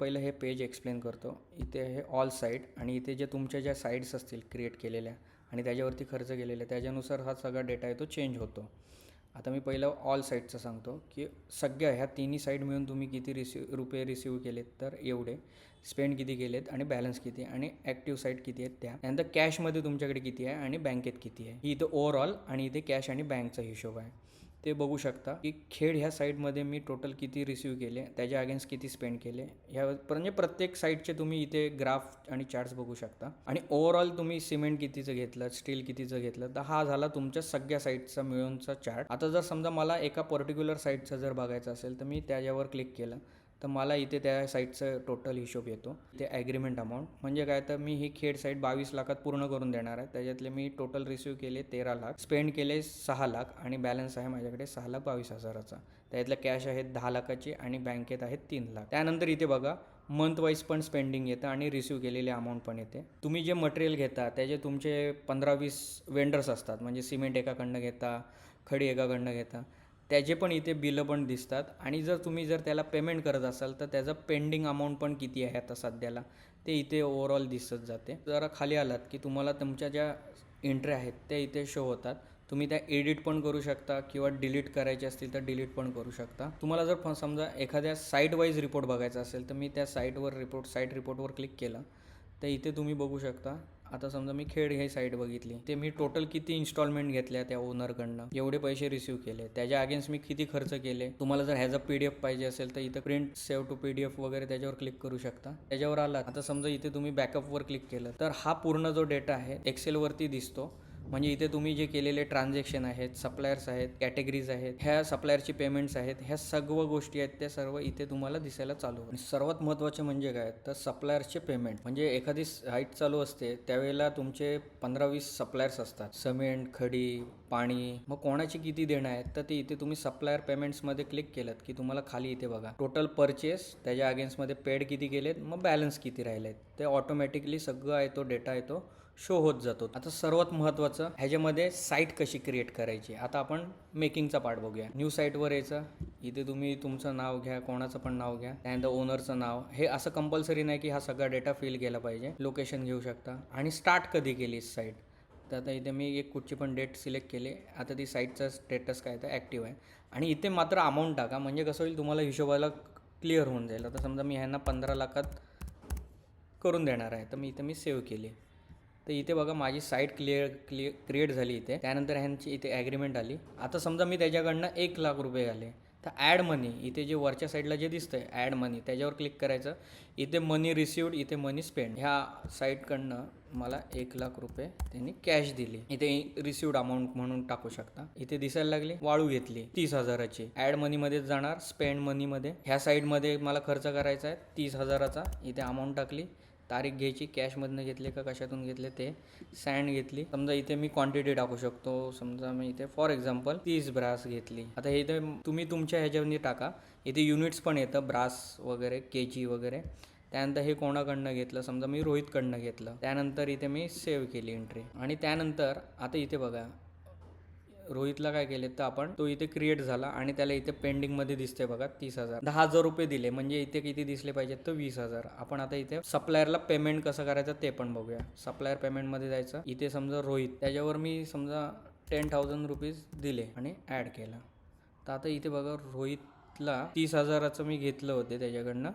पहिलं हे page explain करतो. इथे हे ऑल साईट आणि इथे जे तुमच्या ज्या साईट्स असतील क्रिएट केलेल्या आणि त्याच्यावरती खर्च केलेला त्याच्यानुसार हा सगळा डेटा आहे तो चेंज होतो. आता मी पहिलं ऑल साईटचं सांगतो की सगळ्या ह्या तिन्ही साईट मिळून तुम्ही किती रुपये रिसीव केलेत तर एवढे, स्पेंड किती केलेत आणि बॅलन्स किती आणि ॲक्टिव्ह साईट किती आहेत त्या, त्यानंतर कॅशमध्ये तुमच्याकडे किती आहे आणि बँकेत किती आहे. ही इथं ओव्हरऑल आणि इथे कॅश आणि बँकचा हिशोब आहे. ते बघू शकता की खेड ह्या साईटमध्ये मी टोटल किती रिसीव केले, त्याच्या अगेन्स्ट किती स्पेंड केले, ह्या म्हणजे प्रत्येक साईटचे तुम्ही इथे ग्राफ आणि चार्ट्स बघू शकता. आणि ओव्हरऑल तुम्ही सिमेंट कितीचं घेतलं, स्टील कितीचं घेतलं, तर हा झाला तुमच्या सगळ्या साईटचा मिळूनचा चार्ट. आता जर समजा मला एका पर्टिक्युलर साईटचं जर बघायचं असेल तर मी त्याच्यावर क्लिक केलं तर मला इथे त्या साईटचं टोटल हिशोब येतो. इथे ॲग्रीमेंट अमाऊंट म्हणजे काय, तर मी ही खेड साईट 22 लाखात पूर्ण करून देणार आहे. त्याच्यातले मी टोटल रिसीव केले 13 लाख, स्पेंड केले 6 लाख आणि बॅलन्स आहे माझ्याकडे 6,22,000चा. त्यातलं कॅश आहेत 10 लाखाची आणि बँकेत आहेत 3 लाख. त्यानंतर इथे बघा मंथ वाईज पण स्पेंडिंग येतं आणि रिसीव केलेली अमाऊंट पण येते. तुम्ही जे मटेरियल घेता त्याचे तुमचे 15-20 वेंडर्स असतात, म्हणजे सिमेंट एकाकडनं घेता, खडी एकाकडनं घेता, त्याचे पण इथे बिलं पण दिसतात. आणि जर त्याला पेमेंट करत असाल तर त्याचं पेंडिंग अमाऊंट पण किती आहे आता सध्याला ते इथे ओव्हरऑल दिसत जाते. जरा खाली आलात की तुम्हाला तुमच्या ज्या एंट्री आहेत त्या इथे शो होतात. तुम्ही त्या एडिट पण करू शकता किंवा डिलीट करायचे असतील तर डिलीट पण करू शकता. तुम्हाला जर समजा एखाद्या साईट वाईज रिपोर्ट बघायचा असेल तर मी त्या साईट रिपोर्टवर क्लिक केलं तर इथे तुम्ही बघू शकता. आता समजा मी खेड ही साईट बघितली, ते मी टोटल किती इन्स्टॉलमेंट घेतल्या त्या ओनरकडनं, एवढे पैसे रिसीव केले, त्याच्या अगेन्स्ट मी किती खर्च केले. तुम्हाला जर ह्याचा PDF पाहिजे असेल तर इथं प्रिंट सेव्ह टू PDF वगैरे त्याच्यावर क्लिक करू शकता. त्याच्यावर आलात, आता समजा इथे तुम्ही बॅकअपवर क्लिक केलं तर हा पूर्ण जो डेटा आहे एक्सेलवरती दिसतो. म्हणजे इथे तुम्ही जे केलेले ट्रान्झॅक्शन आहेत, सप्लायर्स आहेत, कॅटेगरीज आहेत, ह्या सप्लायरची पेमेंट्स आहेत, ह्या सर्व गोष्टी आहेत त्या सर्व इथे तुम्हाला दिसायला चालू होईल. सर्वात महत्त्वाचे म्हणजे काय, तर सप्लायर्सचे पेमेंट. म्हणजे एखादी साईट चालू असते त्यावेळेला तुमचे 15-20 सप्लायर्स असतात, सिमेंट, खडी, पाणी, मग कोणाची किती देणं आहेत तर ते इथे तुम्ही सप्लायर पेमेंट्समध्ये क्लिक केलं की तुम्हाला खाली इथे बघा टोटल परचेस, त्याच्या अगेन्स्टमध्ये पेड किती केलेत, मग बॅलन्स किती राहिलेत, ते ऑटोमॅटिकली सगळं आहे तो डेटा आहे तो शो होत जातो. आता सर्वात महत्त्वाचं ह्याच्यामध्ये साईट कशी क्रिएट करायची. आता आपण मेकिंगचा पार्ट बघूया. न्यू साईटवर यायचं, इथे तुम्ही तुमचं नाव घ्या, कोणाचं पण नाव घ्या, त्यानंतर ओनरचं नाव. हे असं कंपल्सरी नाही की हा सगळा डेटा फिल केला पाहिजे. लोकेशन घेऊ शकता आणि स्टार्ट कधी केली साईट, तर आता इथे मी एक कुठची पण डेट सिलेक्ट केली. आता ती साईटचा स्टेटस काय तर ॲक्टिव्ह आहे. आणि इथे मात्र अमाऊंट टाका, म्हणजे कसं होईल तुम्हाला हिशोबाला क्लिअर होऊन जाईल. आता समजा मी ह्यांना 15 लाखात करून देणार आहे तर मी इथे सेव्ह केली. तर इथे बघा माझी साईट क्रिएट झाली इथे. त्यानंतर ह्यांची इथे ॲग्रीमेंट आली. आता समजा मी त्याच्याकडनं 1 लाख रुपये आले तर ॲड मनी, इथे जे वरच्या साईडला जे दिसतंय ॲड मनी, त्याच्यावर क्लिक करायचं. इथे मनी रिसिव्ड, इथे मनी स्पेंड. ह्या साईटकडनं मला 1 लाख रुपये त्यांनी कॅश दिली, इथे रिसिव्ड अमाऊंट म्हणून टाकू शकता. इथे दिसायला लागली वाळू घेतली 30,000ची, ॲड मनीमध्ये जाणार, स्पेंड मनीमध्ये. ह्या साईडमध्ये मला खर्च करायचा आहे 30,000चा, इथे अमाऊंट टाकली. तारीख घ्यायची, कॅशमधनं घेतले का कशातून घेतले ते, सँड घेतली. समजा इथे मी क्वांटिटी टाकू शकतो. समजा मी इथे फॉर एक्झाम्पल 30 ब्रास घेतली. आता हे इथे तुम्ही तुमच्या ह्याच्यावरती टाका. इथे युनिट्स पण येतं, ब्रास वगैरे, केजी वगैरे. त्यानंतर हे कोणाकडनं घेतलं, समजा मी रोहितकडनं घेतलं. त्यानंतर इथे मी सेव्ह केली एंट्री. आणि त्यानंतर आता इथे बघा रोहितला काय केले तर आपण तो इथे क्रिएट झाला आणि त्याला इथे पेंडिंगमध्ये दिसते बघा 30,000. 10,000 रुपये दिले, म्हणजे इथे किती दिसले पाहिजेत तर 20,000. आपण आता इथे सप्लायरला पेमेंट कसं करायचं ते पण बघूया. सप्लायर पेमेंटमध्ये जायचं. इथे समजा रोहित, त्याच्यावर मी समजा 10,000 रुपीज दिले आणि ॲड केला. तर आता इथे बघा रोहितला 30,000चं मी घेतलं होते त्याच्याकडनं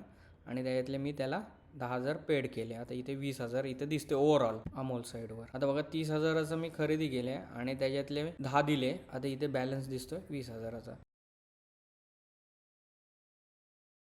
आणि त्याच्यातले मी त्याला 10,000 पेड केले. आता इथे 20,000 इथे दिसते ओव्हरऑल अमोल साईडवर. आता बघा 30,000चं मी खरेदी केले आणि त्याच्यातले 10 दिले. आता इथे बॅलन्स दिसतोय 20,000चा.